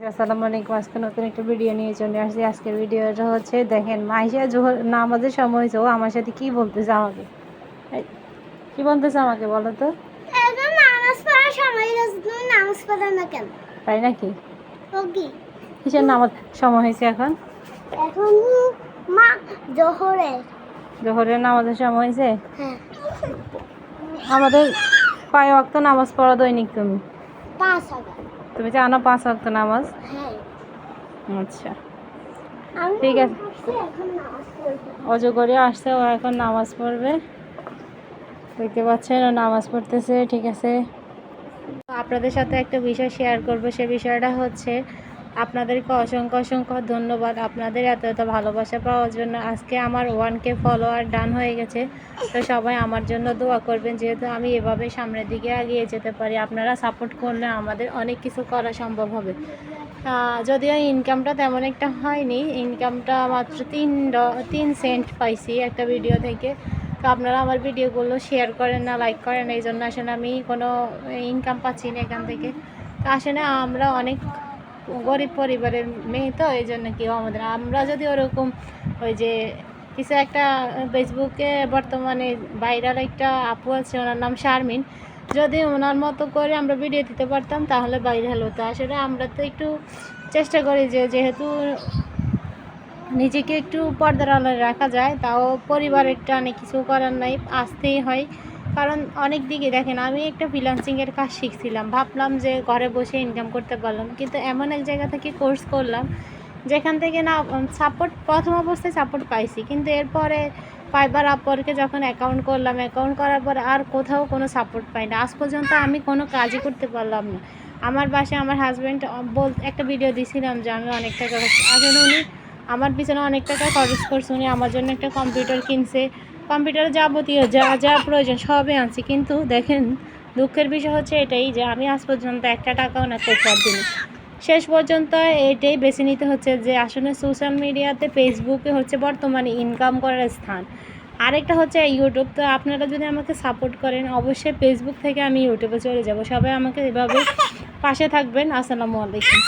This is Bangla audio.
আসসালামু আলাইকুম। আজকে নতুন একটা ভিডিও নিয়ে চলে আসছি। আজকের ভিডিওটা হচ্ছে দেখেন মাইশা জোহর নামাজের সময় হয়েছে, ও আমার সাথে কি বলতেছে আমাকে, কি বলতেছে আমাকে বলো তো। এখন নামাজ পড়ার সময় হয়েছে, তুমি নামাজ পড়ো না কেন? তাই নাকি? ওকে, কিসের নামাজ সময় হয়েছে এখন? এখন মা জোহরের। জোহরের নামাজের সময় হয়েছে। হ্যাঁ, আমাদের কয় ওয়াক্ত নামাজ পড়া দৈনিক তুমি? 5,000। তুমি জানো 5 ওয়াক্ত নামাজ? হ্যাঁ, আচ্ছা আমি ঠিক আছে। এখন নামাজ পড়বো। অজু করে আসছে, ও এখন নামাজ পড়বে। দেখতে পাচ্ছেন ও নামাজ পড়তেছে। ঠিক আছে, আপনাদের সাথে একটা বিষয় শেয়ার করব। সে বিষয়টা হচ্ছে আপনাদেরকে অসংখ্য অসংখ্য ধন্যবাদ আপনাদের এত এত ভালোবাসা পাওয়ার জন্য। আজকে আমার 1K ফলোয়ার ডান হয়ে গেছে। তো সবাই আমার জন্য দোয়া করবেন, যেহেতু আমি এভাবে সামনের দিকে এগিয়ে যেতে পারি। আপনারা সাপোর্ট করলে আমাদের অনেক কিছু করা সম্ভব হবে। যদিও ইনকামটা তেমন একটা হয়নি, ইনকামটা মাত্র 3 সেন্ট পাইছি একটা ভিডিও থেকে। তো আপনারা আমার ভিডিওগুলো শেয়ার করেন না, লাইক করেন, এই জন্য আসলে আমি কোনো ইনকাম পাচ্ছি না এখান থেকে। তো আসলে আমরা অনেক গরিব পরিবারের মেয়ে, তো এই জন্য কেউ আমরা যদি ওরকম ওই যে কিছু একটা ফেসবুকে বর্তমানে ভাইরাল একটা আপু আছে, ওনার নাম শারমিন, যদি ওনার মতো করে আমরা ভিডিও দিতে পারতাম তাহলে ভাইরাল হতো। আসলে আমরা তো একটু চেষ্টা করি যে যেহেতু নিজেকে একটু পর্দার আড়ালে রাখা যায়, তাও পরিবারের টানে কিছু করার নাই, আসতেই হয়। কারণ অনেক দিকে দেখেন, আমি একটা ফ্রিল্যান্সিংয়ের কাজ শিখছিলাম, ভাবলাম যে ঘরে বসে ইনকাম করতে পারলাম, কিন্তু এমন এক জায়গা থেকে কোর্স করলাম যেখান থেকে না সাপোর্ট, প্রথম অবস্থায় সাপোর্ট পাইছি, কিন্তু এরপরে ফাইবার আপওয়ার্কে যখন অ্যাকাউন্ট করলাম, অ্যাকাউন্ট করার পর আর কোথাও কোনো সাপোর্ট পাই না। আজ পর্যন্ত আমি কোনো কাজই করতে পারলাম না। আমার বাসায় আমার হাজব্যান্ড একটা ভিডিও দিয়েছিলাম যে আমি অনেক টাকা, আসলে উনি আমার পিছনে অনেক টাকা খরচ করছে। উনি আমার জন্য একটা কম্পিউটার কিনছে, কম্পিউটারে যাবতীয় যা যা প্রয়োজন সবই আনছি, কিন্তু দেখেন দুঃখের বিষয় হচ্ছে এটাই যে আমি আজ পর্যন্ত একটা টাকাও না কোথাও দিই। শেষ পর্যন্ত এটাই বেছে নিতে হচ্ছে যে আসলে সোশ্যাল মিডিয়াতে, ফেসবুকে হচ্ছে বর্তমানে ইনকাম করার স্থান, আরেকটা হচ্ছে ইউটিউব। তো আপনারা যদি আমাকে সাপোর্ট করেন, অবশ্যই ফেসবুক থেকে আমি ইউটিউবে চলে যাব। সবাই আমাকে এভাবে পাশে থাকবেন। আসসালামু আলাইকুম।